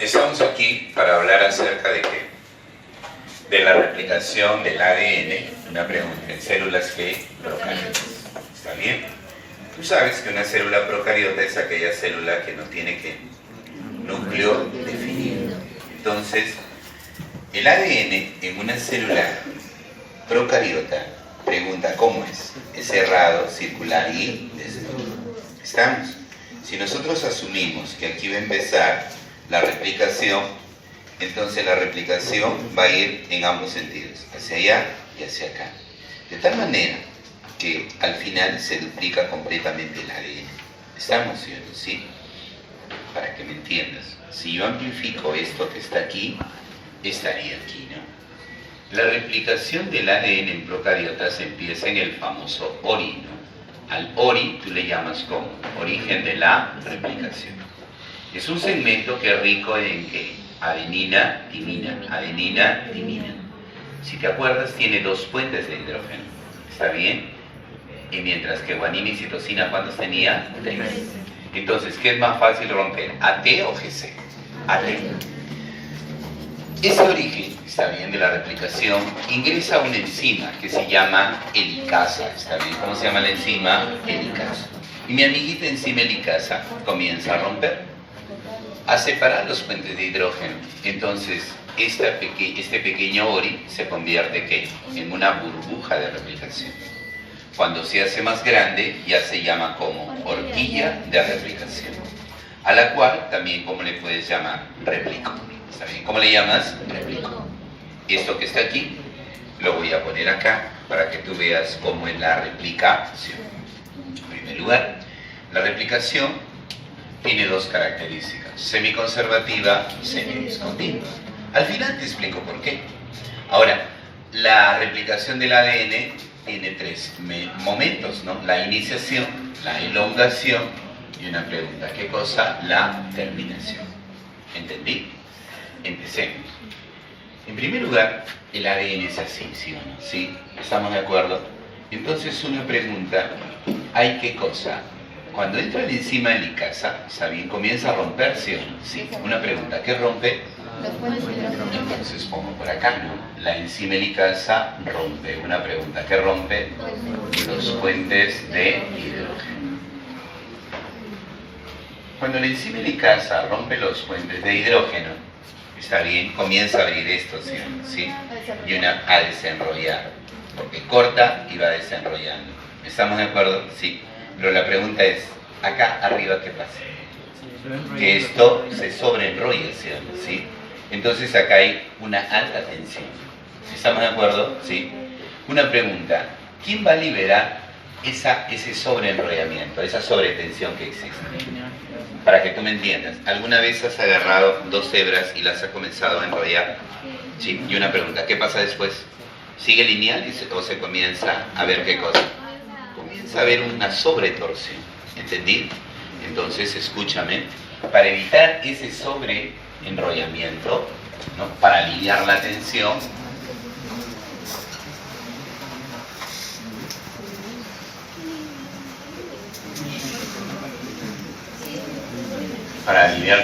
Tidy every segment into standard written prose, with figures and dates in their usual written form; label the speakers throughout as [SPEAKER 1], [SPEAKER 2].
[SPEAKER 1] Estamos aquí para hablar acerca de qué? De la replicación del ADN, una pregunta, en células que procariotas. ¿Está bien? Tú sabes que una célula procariota es aquella célula que no tiene ¿qué? Núcleo definido. Entonces, el ADN en una célula procariota pregunta ¿cómo es? Es cerrado, circular y desnudo. ¿Estamos? Si nosotros asumimos que aquí va a empezar la replicación, entonces la replicación va a ir en ambos sentidos, hacia allá y hacia acá. De tal manera que al final se duplica completamente el ADN. ¿Estamos viendo? ¿Sí? Para que me entiendas. Si yo amplifico esto que está aquí, estaría aquí, ¿no? La replicación del ADN en procariotas empieza en el famoso ORI, ¿no? Al ORI tú le llamas como origen de la replicación. Es un segmento que es rico en ¿qué? Adenina, timina. Si te acuerdas, tiene dos puentes de hidrógeno. ¿Está bien? Y mientras que guanina y citosina, ¿cuántos tenía? 3. Entonces, ¿qué es más fácil romper? ¿AT o GC? AT. Ese origen, está bien, de la replicación, ingresa una enzima que se llama helicasa. ¿Está bien? ¿Cómo se llama la enzima? Helicasa. Y mi amiguita enzima helicasa comienza a romper, a separar los puentes de hidrógeno. Entonces, este pequeño ORI se convierte ¿qué? En una burbuja de replicación. Cuando se hace más grande, ya se llama como horquilla de replicación, a la cual también, ¿cómo le puedes llamar? Replico. ¿Está bien? ¿Cómo le llamas? Replico. Esto que está aquí, lo voy a poner acá para que tú veas cómo es la replicación. En primer lugar, la replicación tiene dos características: semiconservativa y semidiscontinua. Al final te explico por qué. Ahora, la replicación del ADN tiene 3 momentos, ¿no? La iniciación, la elongación y una pregunta. ¿Qué cosa? La terminación. ¿Entendí? Empecemos. En primer lugar, el ADN es así, ¿sí o no? ¿Sí? ¿Estamos de acuerdo? Entonces, una pregunta. ¿Hay qué cosa? Cuando entra la enzima helicasa, ¿está bien? ¿Comienza a romper, sí o no? Sí. Una pregunta. ¿Qué rompe?
[SPEAKER 2] Los puentes de hidrógeno.
[SPEAKER 1] Entonces pongo por acá, ¿no? La enzima helicasa rompe. Una pregunta. ¿Qué rompe? Los puentes de hidrógeno. Cuando la enzima helicasa rompe los puentes de hidrógeno, ¿está bien? Comienza a abrir esto, ¿sí? ¿Sí? Y una a desenrollar. Porque corta y va desenrollando. ¿Estamos de acuerdo? Sí. Pero la pregunta es, acá arriba, ¿qué pasa? Que esto se sobreenrolla, ¿sí? Entonces acá hay una alta tensión. ¿Estamos de acuerdo? ¿Sí? Una pregunta, ¿quién va a liberar ese sobreenrollamiento, esa sobretensión que existe? Para que tú me entiendas, ¿alguna vez has agarrado 2 hebras y las has comenzado a enrollar? Sí. Y una pregunta, ¿qué pasa después? ¿Sigue lineal o se comienza a ver qué cosa? Comienza a haber una sobretorsión. ¿Entendí? Entonces, escúchame, para evitar ese sobreenrollamiento, ¿no? Para aliviar la tensión,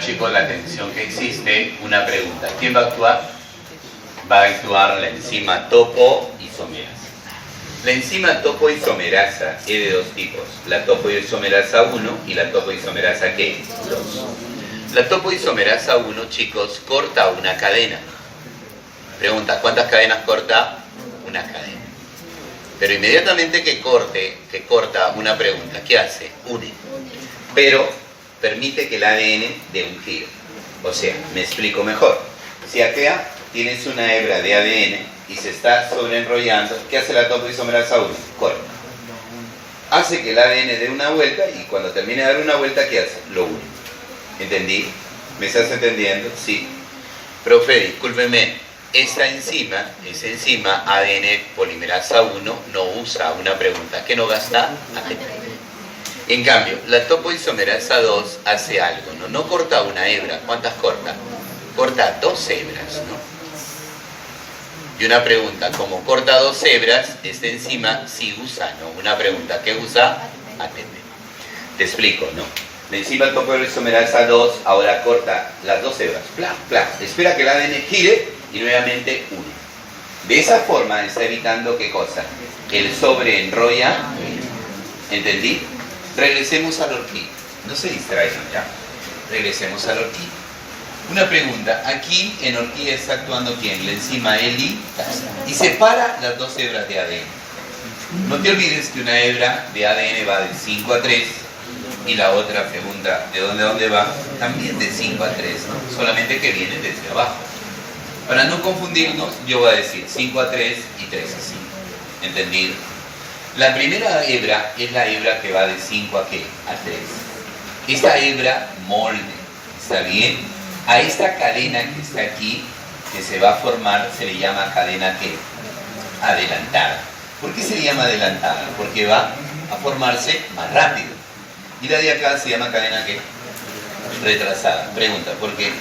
[SPEAKER 1] chicos, la tensión que existe, una pregunta. ¿Quién va a actuar? Va a actuar la enzima topoisomerasa. La enzima topoisomerasa es de 2 tipos, la topoisomerasa 1 y la topoisomerasa ¿qué? 2. La topoisomerasa 1, chicos, corta una cadena. Pregunta, ¿cuántas cadenas corta? Una cadena. Pero inmediatamente que corta una pregunta, ¿qué hace? Une. Pero permite que el ADN dé un giro. O sea, me explico mejor. Si acá tienes una hebra de ADN y se está sobreenrollando, ¿qué hace la topoisomerasa 1? Corta. Hace que el ADN dé una vuelta y cuando termine de dar una vuelta, ¿qué hace? Lo une. ¿Entendí? ¿Me estás entendiendo? Sí. Profe, discúlpeme, esa enzima ADN polimerasa 1 no usa una pregunta. ¿Qué no gasta? ATP. En cambio, la topoisomerasa 2 hace algo, ¿no? No corta una hebra. ¿Cuántas corta? Corta 2 hebras, ¿no? Y una pregunta, como corta 2 hebras, esta enzima sí usa, ¿no? Una pregunta, ¿qué usa? ATP. Te explico, ¿no? La enzima topoisomerasa 2 ahora corta las dos hebras. Pla, pla. Espera que el ADN gire y nuevamente une. De esa forma está evitando ¿qué cosa? El sobreenrolla. ¿Entendí? Regresemos a la horquilla. No se distraigan ya. Regresemos a la horquilla. Una pregunta. Aquí en horquilla está actuando ¿quién? La enzima helicasa. Y separa las dos hebras de ADN. No te olvides que una hebra de ADN va de 5 a 3 y la otra pregunta, ¿de dónde va? También de 5 a 3, ¿no? Solamente que viene desde abajo. Para no confundirnos, yo voy a decir 5 a 3 y 3 a 5. ¿Entendido? La primera hebra es la hebra que va de 5 a ¿qué? A 3. Esta hebra molde, ¿está bien? A esta cadena que está aquí, que se va a formar, se le llama cadena ¿qué? Adelantada. ¿Por qué se le llama adelantada? Porque va a formarse más rápido. Y la de acá se llama cadena ¿qué? Retrasada. Pregunta, ¿por qué?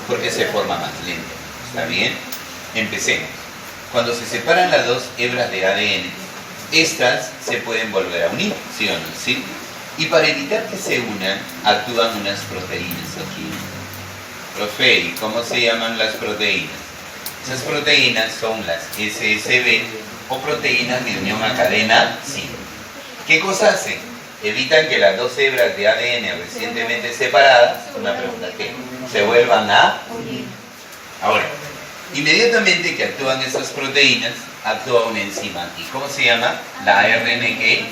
[SPEAKER 1] Porque se forma más lento. ¿Está bien? Empecemos. Cuando se separan las dos hebras de ADN, estas se pueden volver a unir, ¿sí o no? ¿Sí? Y para evitar que se unan, actúan unas proteínas aquí. Profe, ¿y cómo se llaman las proteínas? Esas proteínas son las SSB o proteínas de unión a cadena SIN. ¿Qué cosa hacen? Evitan que las dos hebras de ADN recientemente separadas, una pregunta, ¿qué? Se vuelvan a unir. Ahora, inmediatamente que actúan esas proteínas, actúa una enzima aquí. ¿Cómo se llama? La ARN ¿qué?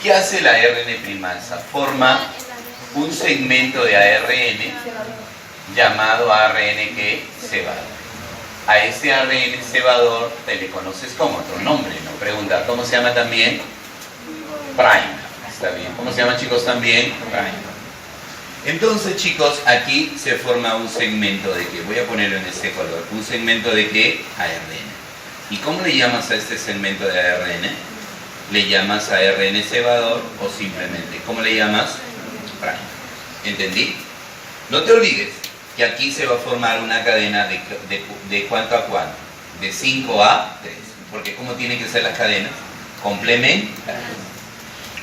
[SPEAKER 1] ¿Qué hace la ARN primasa? Forma un segmento de ARN llamado ARN ¿qué? Cebador. A este ARN cebador te le conoces como otro nombre, ¿no? Pregunta, ¿cómo se llama también? Prime. Está bien. ¿Cómo se llama, chicos, también? Prime. Entonces, chicos, aquí se forma un segmento de ¿qué? Voy a ponerlo en este color. ¿Un segmento de qué? ARN. ¿Y cómo le llamas a este segmento de ARN? ¿Le llamas ARN cebador o simplemente? ¿Cómo le llamas? Prime. ¿Entendí? No te olvides que aquí se va a formar una cadena de ¿cuánto a cuánto? De 5 a 3. Porque ¿cómo tienen que ser las cadenas? Complementarias.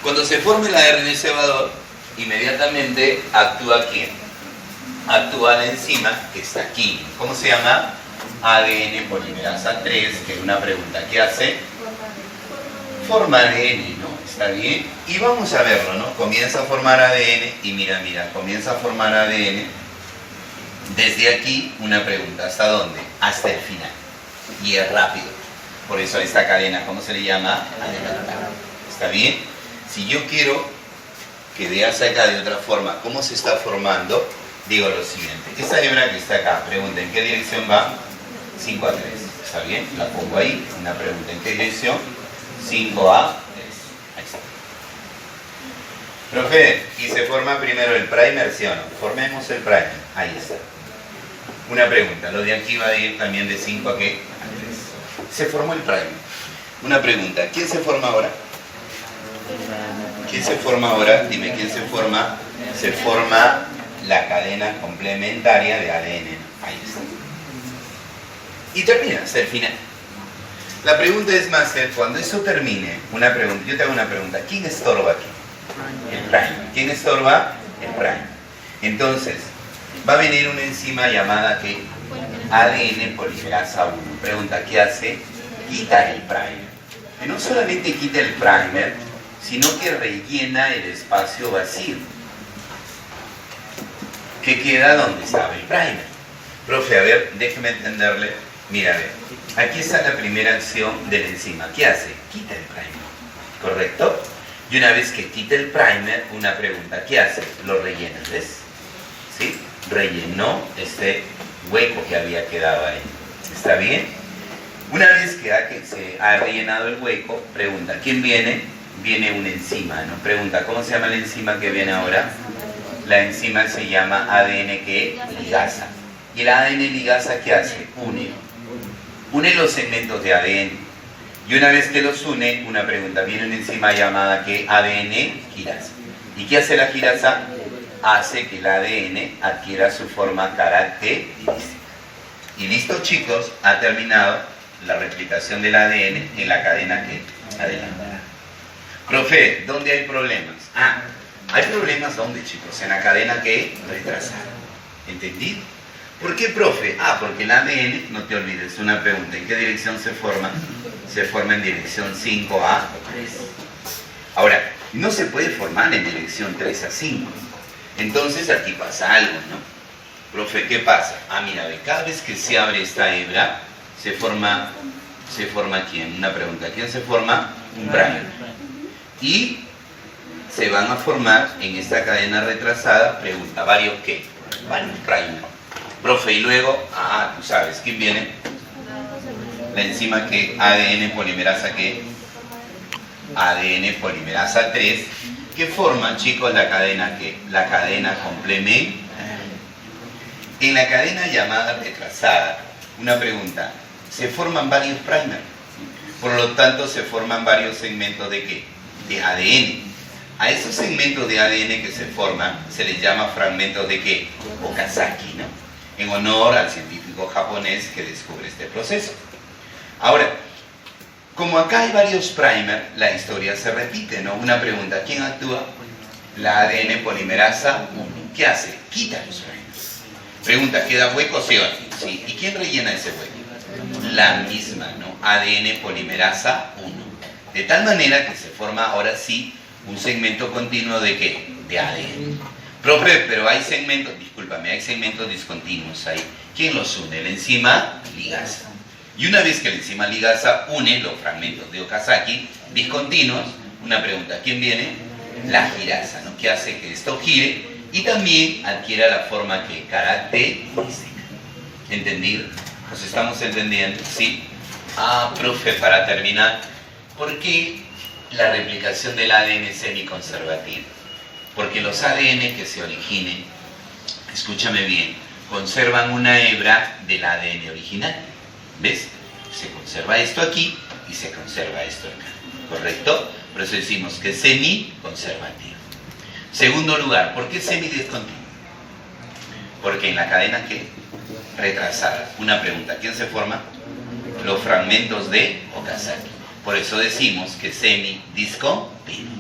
[SPEAKER 1] Cuando se forme el ARN cebador, inmediatamente actúa ¿quién? Actúa la enzima que está aquí. ¿Cómo se llama? ADN polimerasa 3, que es una pregunta. ¿Qué hace? Forma ADN, ¿no? ¿Está bien? Y vamos a verlo, ¿no? Comienza a formar ADN y mira, comienza a formar ADN. Desde aquí, una pregunta. ¿Hasta dónde? Hasta el final. Y es rápido. Por eso a esta cadena, ¿cómo se le llama? Adelantada. ¿Está bien? Si yo quiero que veas acá de otra forma cómo se está formando, digo lo siguiente. Esta hebra que está acá, pregunta, ¿en qué dirección va? 5 a 3. ¿Está bien? La pongo ahí. Una pregunta, ¿en qué dirección? 5 a 3. Ahí está. Profe, ¿y se forma primero el primer, sí o no? Formemos el primer. Ahí está. Una pregunta, lo de aquí va a ir también de 5 a ¿qué? A 3. Se formó el primer. Una pregunta, ¿quién se forma ahora? ¿Quién se forma ahora? Dime, ¿quién se forma? Se forma la cadena complementaria de ADN. Ahí está. Y termina hasta el final. La pregunta es, Master, cuando eso termine, una pregunta, yo te hago una pregunta, ¿quién estorba aquí? El prime. ¿Quién estorba? El prime. Entonces, va a venir una enzima llamada ¿qué? ADN polimerasa 1. Pregunta, ¿qué hace? Quita el primer. Que no solamente quita el primer, sino que rellena el espacio vacío que queda donde estaba el primer. Profe, a ver, déjeme entenderle. Mira, a ver, aquí está la primera acción de la enzima. ¿Qué hace? Quita el primer, ¿correcto? Y una vez que quita el primer, una pregunta, ¿qué hace? Lo rellena, ¿ves? ¿Sí? Rellenó este hueco que había quedado ahí. ¿Está bien? Una vez que se ha rellenado el hueco, pregunta, ¿quién viene? Viene una enzima, ¿no? Pregunta, ¿cómo se llama la enzima que viene ahora? La enzima se llama ADN ¿qué? Ligasa. ¿Y el ADN ligasa qué hace? Une los segmentos de ADN. Y una vez que los une, una pregunta, viene una enzima llamada ¿qué? ADN girasa. ¿Y qué hace la girasa? Hace que el ADN adquiera su forma característica. Y listo, chicos, ha terminado la replicación del ADN en la cadena ¿qué? Adelantada. Profe, ¿dónde hay problemas? Hay problemas ¿dónde, chicos? En la cadena que retrasada. ¿Entendido? ¿Por qué, profe? Porque el ADN, no te olvides, una pregunta, ¿en qué dirección se forma? Se forma en dirección 5 a 3. Ahora, no se puede formar en dirección 3 a 5. Entonces aquí pasa algo, ¿no? Profe, ¿qué pasa? Mira, cada vez que se abre esta hebra, se forma ¿quién? Una pregunta, ¿quién se forma? Un primer. Y se van a formar en esta cadena retrasada, pregunta, ¿varios qué? Varios primer. Profe, y luego, tú sabes, ¿quién viene? La enzima que ADN polimerasa ¿qué? ADN polimerasa 3, que forma, chicos, la cadena ¿qué? La cadena complementaria. En la cadena llamada retrasada, una pregunta, se forman varios primers, por lo tanto se forman varios segmentos ¿de qué? De ADN. A esos segmentos de ADN que se forman se les llama fragmentos ¿de qué? Okazaki, ¿no? En honor al científico japonés que descubre este proceso. Ahora, como acá hay varios primers, la historia se repite, ¿no? Una pregunta, ¿quién actúa? La ADN polimerasa 1. ¿Qué hace? Quita los primers. Pregunta, ¿queda hueco, sí o no? Sí. ¿Y quién rellena ese hueco? La misma, ¿no? ADN polimerasa 1. De tal manera que se forma ahora sí un segmento continuo ¿de qué? De ADN. Profe, pero hay segmentos, discúlpame, hay segmentos discontinuos ahí. ¿Quién los une? La enzima ligasa. Y una vez que la enzima ligasa une los fragmentos de Okazaki discontinuos, una pregunta, ¿quién viene? La girasa, ¿no? Que hace que esto gire y también adquiera la forma que característica. ¿Entendido? ¿Nos estamos entendiendo? ¿Sí? Profe, para terminar, ¿por qué la replicación del ADN es semiconservativa? Porque los ADN que se originen, escúchame bien, conservan una hebra del ADN original. ¿Ves? Se conserva esto aquí y se conserva esto acá. ¿Correcto? Por eso decimos que es semiconservativo. Segundo lugar, ¿por qué semidiscontinuo? Porque en la cadena ¿qué? Retrasada. Una pregunta, ¿quién se forma? Los fragmentos de Okazaki. Por eso decimos que semidiscontinuo.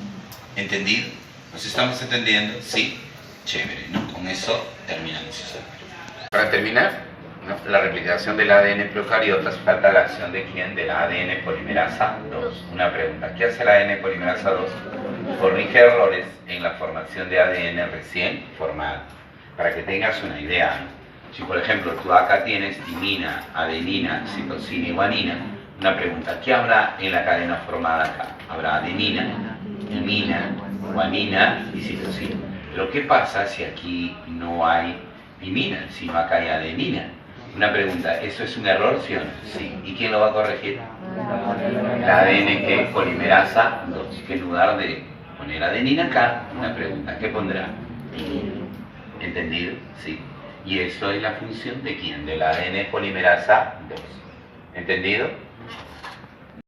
[SPEAKER 1] ¿Entendido? ¿Nos estamos entendiendo? ¿Sí? Chévere, ¿no? Con eso terminamos esto. Para terminar, ¿no? La replicación del ADN procariotas falta la acción de quién? De la ADN polimerasa 2. Una pregunta, ¿qué hace la ADN polimerasa 2? Corrige errores en la formación de ADN recién formado. Para que tengas una idea, ¿no? Si por ejemplo tú acá tienes timina, adenina, citosina y guanina, una pregunta, ¿qué habrá en la cadena formada acá? Habrá adenina, timina, guanina y citosina. Pero ¿qué pasa si aquí no hay timina, sino acá hay adenina? Una pregunta, ¿eso es un error, sí o no? Sí. ¿Y quién lo va a corregir? La ADN que polimerasa 2, que en lugar de poner adenina acá, una pregunta, ¿qué pondrá? ¿Entendido? Sí. Y esto es la función de quién? Del ADN polimerasa 2. ¿Entendido?